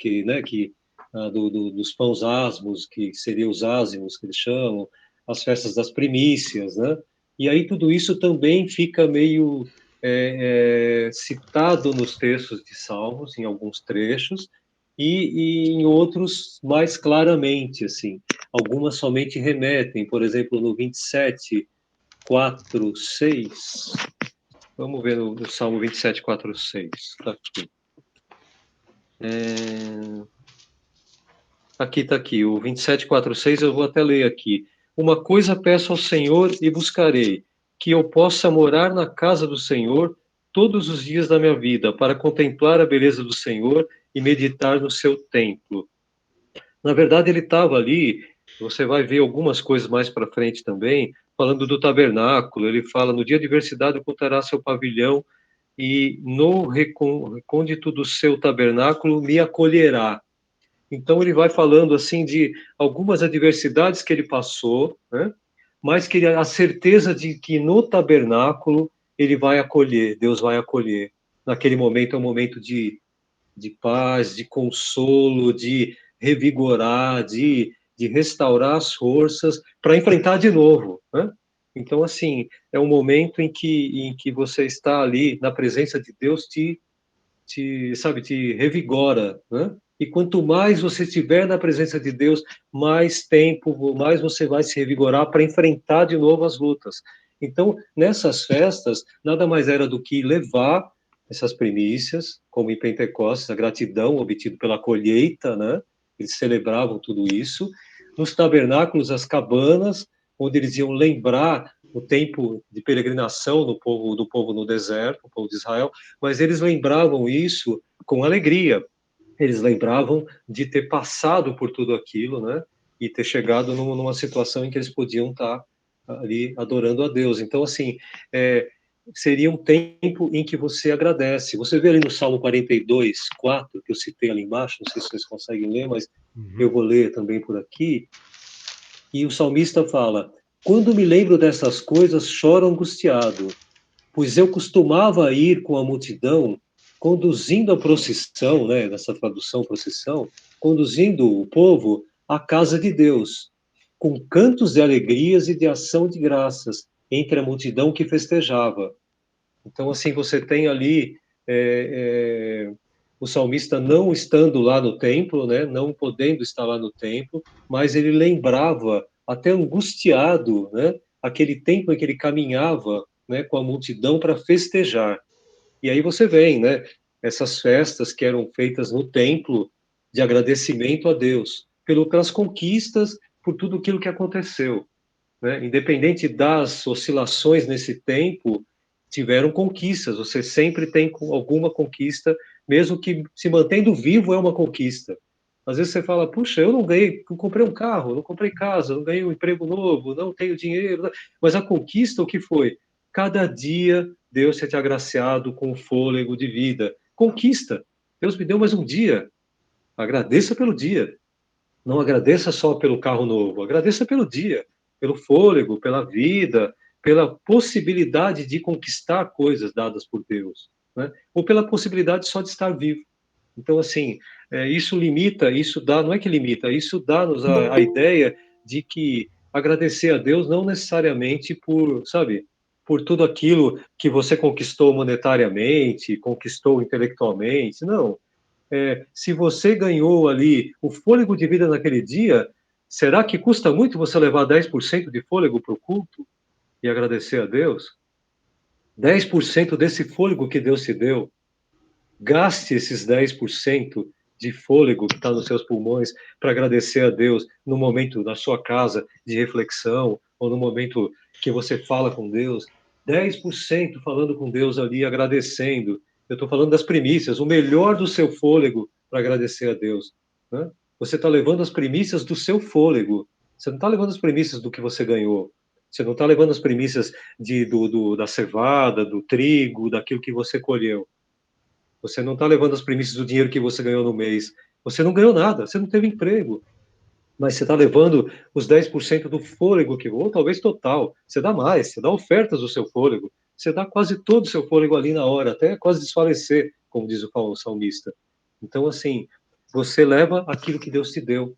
dos pães asmos, que seriam os ázimos, que eles chamam, as festas das primícias, né? E aí tudo isso também fica meio citado nos textos de Salmos, em alguns trechos, e em outros mais claramente, assim. Algumas somente remetem, por exemplo, no 27, 4, 6. Vamos ver no Salmo 27, 4, 6. Está aqui. Está aqui, o 27, 4, 6, eu vou até ler aqui. Uma coisa peço ao Senhor e buscarei, que eu possa morar na casa do Senhor todos os dias da minha vida, para contemplar a beleza do Senhor e meditar no seu templo. Na verdade, ele estava ali, você vai ver algumas coisas mais para frente também, falando do tabernáculo, ele fala, no dia de diversidade ocultará seu pavilhão e no recôndito do seu tabernáculo me acolherá. Então ele vai falando assim de algumas adversidades que ele passou, né? Mas que a certeza de que no tabernáculo ele vai acolher, Deus vai acolher. Naquele momento é um momento de paz, de consolo, de revigorar, de restaurar as forças para enfrentar de novo, né? Então, assim, é um momento em que você está ali na presença de Deus, te revigora, né? E quanto mais você estiver na presença de Deus, mais tempo, mais você vai se revigorar para enfrentar de novo as lutas. Então, nessas festas, nada mais era do que levar essas primícias, como em Pentecostes, a gratidão obtida pela colheita, né? Eles celebravam tudo isso. Nos tabernáculos, as cabanas, onde eles iam lembrar o tempo de peregrinação do povo no deserto, o povo de Israel, mas eles lembravam isso com alegria. Eles lembravam de ter passado por tudo aquilo, né? E ter chegado numa situação em que eles podiam estar ali adorando a Deus. Então, assim, seria um tempo em que você agradece. Você vê ali no Salmo 42, 4, que eu citei ali embaixo, não sei se vocês conseguem ler, mas eu vou ler também por aqui. E o salmista fala: quando me lembro dessas coisas, choro angustiado, pois eu costumava ir com a multidão, conduzindo a procissão, né, nessa tradução procissão, conduzindo o povo à casa de Deus, com cantos de alegrias e de ação de graças, entre a multidão que festejava. Então, assim, você tem ali o salmista não estando lá no templo, né, não podendo estar lá no templo, mas ele lembrava, até angustiado, né, aquele tempo em que ele caminhava, né, com a multidão para festejar. E aí você vem, né, essas festas que eram feitas no templo de agradecimento a Deus pelas conquistas, por tudo aquilo que aconteceu, né? Independente das oscilações nesse tempo, tiveram conquistas. Você sempre tem alguma conquista, mesmo que se mantendo vivo é uma conquista. Às vezes você fala, puxa, eu não ganhei, eu comprei um carro, não comprei casa, não ganhei um emprego novo, não tenho dinheiro. Mas a conquista, o que foi? Cada dia Deus tem te agraciado com o fôlego de vida. Conquista. Deus me deu mais um dia. Agradeça pelo dia. Não agradeça só pelo carro novo, agradeça pelo dia, pelo fôlego, pela vida, pela possibilidade de conquistar coisas dadas por Deus, né? Ou pela possibilidade só de estar vivo. Então, assim, isso limita, isso dá, não é que limita, isso dá-nos a ideia de que agradecer a Deus não necessariamente por, sabe, por tudo aquilo que você conquistou monetariamente, conquistou intelectualmente, não. Se você ganhou ali o fôlego de vida naquele dia, será que custa muito você levar 10% de fôlego para o culto e agradecer a Deus? 10% desse fôlego que Deus te deu. Gaste esses 10% de fôlego que está nos seus pulmões para agradecer a Deus no momento da sua casa de reflexão ou no momento que você fala com Deus. 10% falando com Deus ali, agradecendo. Eu estou falando das primícias, o melhor do seu fôlego para agradecer a Deus, né? Você está levando as primícias do seu fôlego. Você não está levando as primícias do que você ganhou. Você não está levando as primícias da cevada, do trigo, daquilo que você colheu. Você não está levando as primícias do dinheiro que você ganhou no mês. Você não ganhou nada, você não teve emprego. Mas você está levando os 10% do fôlego, ou talvez total. Você dá mais, você dá ofertas do seu fôlego. Você dá quase todo o seu fôlego ali na hora, até quase desfalecer, como diz o salmista. Então, assim, você leva aquilo que Deus te deu.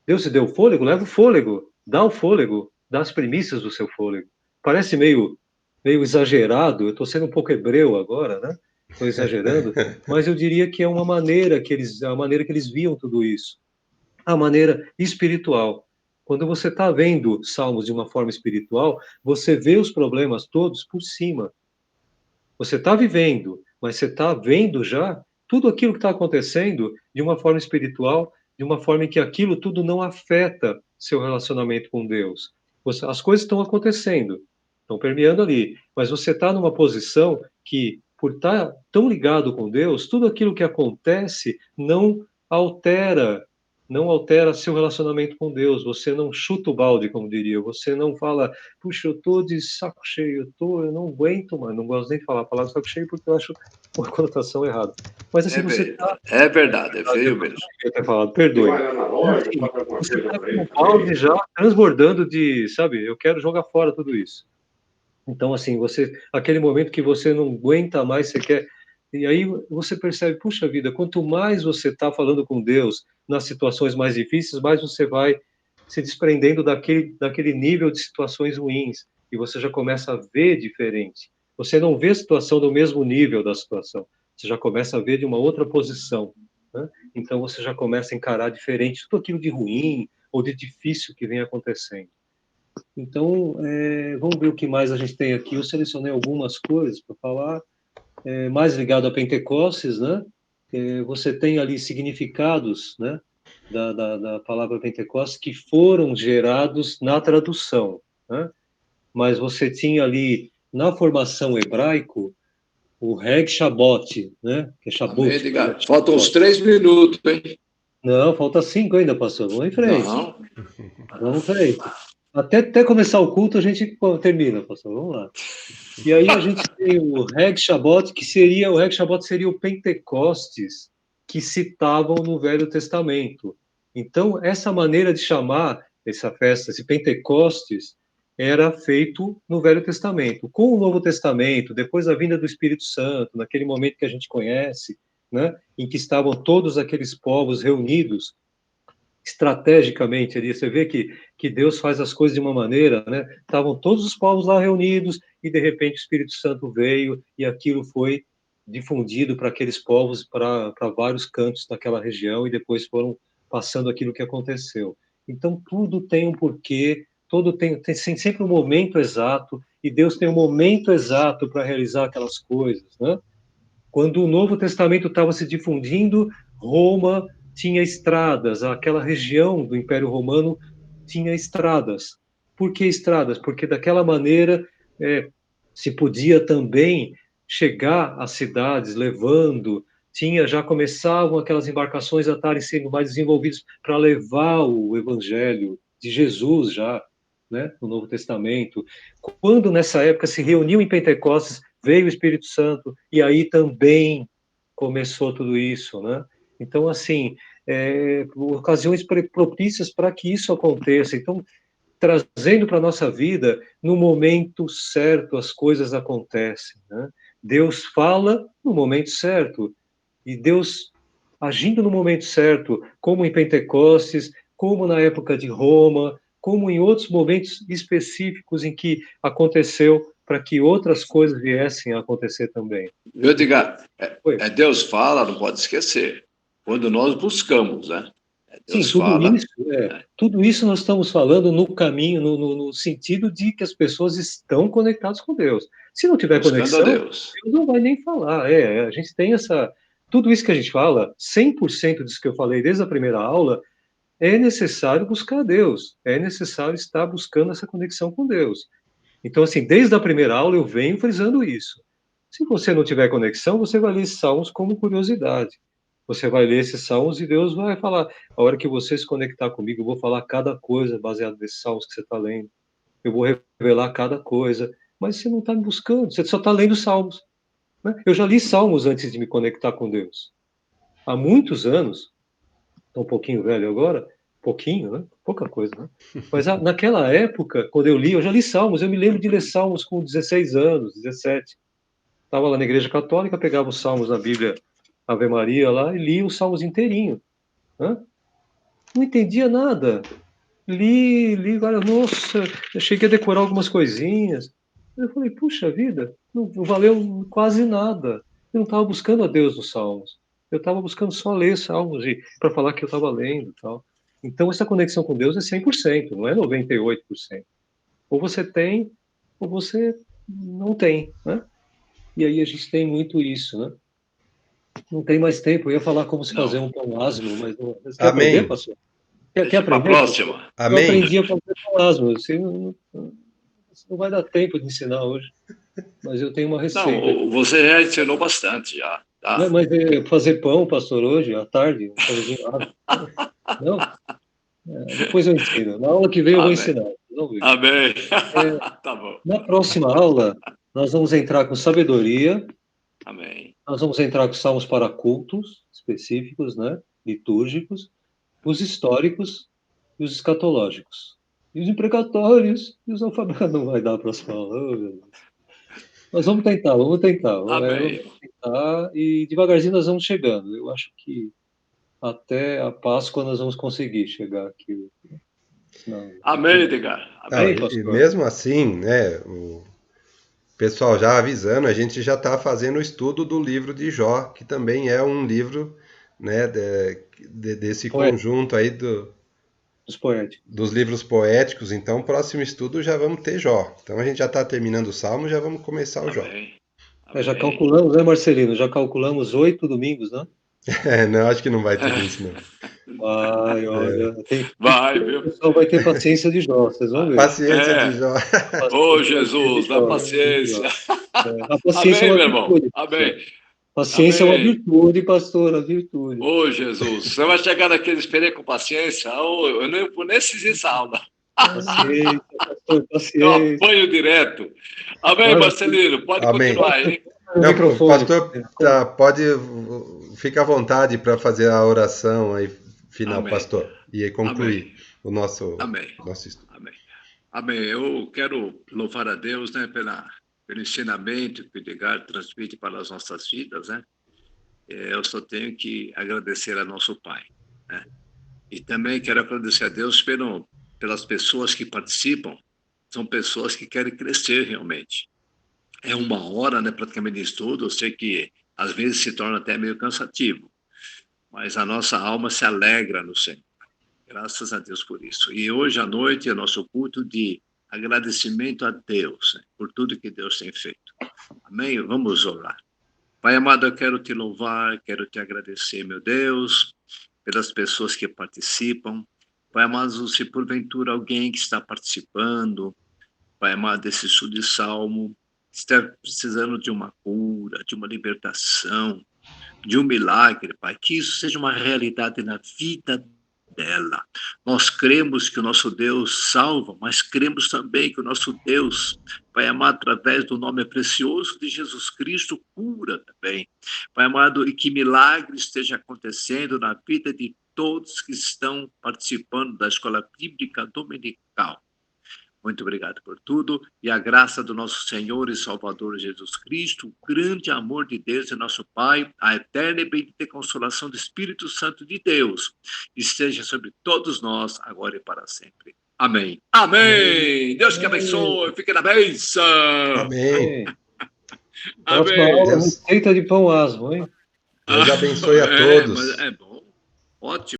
Deus te deu fôlego? Leva o fôlego. Dá o fôlego. Dá as primícias do seu fôlego. Parece meio exagerado. Eu estou sendo um pouco hebreu agora, né? Estou exagerando, mas eu diria que é a maneira que eles viam tudo isso, a maneira espiritual. Quando você está vendo Salmos de uma forma espiritual, você vê os problemas todos por cima. Você está vivendo, mas você está vendo já tudo aquilo que está acontecendo de uma forma espiritual, de uma forma em que aquilo tudo não afeta seu relacionamento com Deus. As coisas estão acontecendo, estão permeando ali, mas você está numa posição que, por estar tão ligado com Deus, tudo aquilo que acontece não altera seu relacionamento com Deus. Você não chuta o balde, como diria. Você não fala, puxa, eu tô de saco cheio, eu não aguento, mano. Não gosto nem de falar a palavra saco cheio porque eu acho uma conotação errada. Mas assim, você tá... É verdade, é feio mesmo. Eu ter falado, perdoe. Você tá com o balde já transbordando de, sabe, eu quero jogar fora tudo isso. Então, assim, aquele momento que você não aguenta mais, você quer... E aí você percebe, puxa vida, quanto mais você está falando com Deus nas situações mais difíceis, mais você vai se desprendendo daquele nível de situações ruins. E você já começa a ver diferente. Você não vê a situação do mesmo nível da situação. Você já começa a ver de uma outra posição, né? Então você já começa a encarar diferente tudo aquilo de ruim ou de difícil que vem acontecendo. Então, vamos ver o que mais a gente tem aqui. Eu selecionei algumas coisas para falar, mais ligado a Pentecostes, né? Você tem ali significados, né, da palavra Pentecostes que foram gerados na tradução. né? Mas você tinha ali, na formação hebraico, o Reg Shabbat, né? Que é Shabbat. Amém, Edgar. Faltam uns 3 minutos, hein? Não, falta 5 ainda, pastor. Vamos em frente. Não. Vamos em frente. Até começar o culto, a gente termina, pastor. Vamos lá. E aí a gente tem o Reg Shabbat, o Reg Shabbat seria o Pentecostes que citavam no Velho Testamento. Então, essa maneira de chamar essa festa, esse Pentecostes, era feito no Velho Testamento. Com o Novo Testamento, depois da vinda do Espírito Santo, naquele momento que a gente conhece, né, em que estavam todos aqueles povos reunidos, estrategicamente ali, você vê que Deus faz as coisas de uma maneira, né? Estavam todos os povos lá reunidos e de repente o Espírito Santo veio e aquilo foi difundido para aqueles povos, para vários cantos daquela região e depois foram passando aquilo que aconteceu. Então tudo tem um porquê, tudo tem sempre um momento exato e Deus tem um momento exato para realizar aquelas coisas, né? Quando o Novo Testamento estava se difundindo, Roma tinha estradas, aquela região do Império Romano tinha estradas. Por que estradas? Porque daquela maneira se podia também chegar às cidades levando, já começavam aquelas embarcações a estarem sendo mais desenvolvidas para levar o evangelho de Jesus já, né, no Novo Testamento. Quando nessa época se reuniu em Pentecostes, veio o Espírito Santo e aí também começou tudo isso, né? Então, assim, ocasiões propícias para que isso aconteça. Então, trazendo para a nossa vida, no momento certo as coisas acontecem, né? Deus fala no momento certo, e Deus agindo no momento certo, como em Pentecostes, como na época de Roma, como em outros momentos específicos em que aconteceu para que outras coisas viessem a acontecer também. Viu, Edgar? Deus fala, não pode esquecer. Quando nós buscamos, né? Deus Sim, fala. Tudo isso nós estamos falando no caminho, no sentido de que as pessoas estão conectadas com Deus. Se não tiver conexão, Deus não vai nem falar. A gente tem tudo isso que a gente fala, 100% disso que eu falei desde a primeira aula, é necessário buscar Deus, é necessário estar buscando essa conexão com Deus. Então, assim, desde a primeira aula eu venho frisando isso. Se você não tiver conexão, você vai ler Salmos como curiosidade. Você vai ler esses salmos e Deus vai falar. A hora que você se conectar comigo, eu vou falar cada coisa baseado nesses salmos que você está lendo. Eu vou revelar cada coisa. Mas você não está me buscando, você só está lendo salmos. Né? Eu já li salmos antes de me conectar com Deus. Há muitos anos, estou um pouquinho velho agora, pouquinho, né? Pouca coisa, né? Mas naquela época, quando eu li, eu já li salmos. Eu me lembro de ler salmos com 16 anos, 17. Estava lá na igreja católica, pegava os salmos na Bíblia Ave Maria lá e li os salmos inteirinho. Né? Não entendia nada. Li, nossa, eu cheguei a decorar algumas coisinhas. Eu falei, puxa vida, não valeu quase nada. Eu não estava buscando a Deus nos salmos. Eu estava buscando só ler salmos para falar que eu estava lendo e tal. Então, essa conexão com Deus é 100%, não é 98%. Ou você tem, ou você não tem, né? E aí a gente tem muito isso, né? Não tem mais tempo. Eu ia falar como se fazer um pão asmo, mas não. Você quer aprender, pastor? Quer aprender? Próxima. Amém. Eu aprendi a fazer pão asmo. Você não vai dar tempo de ensinar hoje. Mas eu tenho uma receita. Não, você já ensinou bastante já. Tá? Não, mas fazer pão, pastor, hoje, à tarde, um pãozinho asmo. Não? Depois eu ensino. Na aula que vem eu vou ensinar. Amém. Tá bom. Na próxima aula, nós vamos entrar com sabedoria. Amém. Nós vamos entrar com salmos para cultos específicos, né? Litúrgicos, os históricos e os escatológicos. E os imprecatórios e os alfabetos. Não vai dar para as falar. Mas vamos tentar. Amém. Vamos tentar e devagarzinho nós vamos chegando. Eu acho que até a Páscoa nós vamos conseguir chegar aqui. Não. Amém, Edgar. Amém, e mesmo assim, né, o pessoal já avisando, a gente já está fazendo o estudo do livro de Jó, que também é um livro, né, desse conjunto aí dos livros poéticos. Então, próximo estudo já vamos ter Jó. Então, a gente já está terminando o Salmo, já vamos começar o Jó. Amém. Já calculamos, né, Marcelino? Já calculamos 8 domingos, né? Não, acho que não vai ter isso, não. Vai, olha. Vai, viu? O pessoal vai ter paciência de Jó, vocês vão ver. Paciência de Jó. Ô, Jesus, dá paciência. A paciência Amém, é meu uma irmão. virtude. Amém. Paciência é uma Amém. virtude, pastor, uma virtude. Ô, Jesus, você vai chegar naquele esperei com paciência? Eu nem preciso essa aula. Paciência, pastor, Eu paciência. apanho direto. Amém, Marcelino? Pode Amém. continuar aí. Não, Microfone. pastor, pode, fica à vontade para fazer a oração aí final, Amém. pastor, e concluir Amém. o nosso estudo. Amém. Amém. Eu quero louvar a Deus, né, pelo ensinamento que o Edgar transmite para as nossas vidas, né? Eu só tenho que agradecer a nosso Pai, né? E também quero agradecer a Deus pelas pessoas que participam. São pessoas que querem crescer realmente. É 1 hora, né, praticamente de estudo. Eu sei que às vezes se torna até meio cansativo, mas a nossa alma se alegra no Senhor. Graças a Deus por isso. E hoje à noite é nosso culto de agradecimento a Deus, né, por tudo que Deus tem feito. Amém? Vamos orar. Pai amado, eu quero te louvar, quero te agradecer, meu Deus, pelas pessoas que participam. Pai amado, se porventura alguém que está participando, Pai amado, desse estudo de Salmo, está precisando de uma cura, de uma libertação, de um milagre, Pai, que isso seja uma realidade na vida dela. Nós cremos que o nosso Deus salva, mas cremos também que o nosso Deus, Pai amado, através do nome precioso de Jesus Cristo, cura também. Pai amado, e que milagre esteja acontecendo na vida de todos que estão participando da Escola Bíblica Dominical. Muito obrigado por tudo, e a graça do nosso Senhor e Salvador Jesus Cristo, o grande amor de Deus e nosso Pai, a eterna e bendita consolação do Espírito Santo de Deus, esteja sobre todos nós, agora e para sempre. Amém. Amém. Deus que abençoe, fique na bênção. Amém. Próxima aula, receita de pão asmo, hein? Deus abençoe a todos. É bom. Ótimo.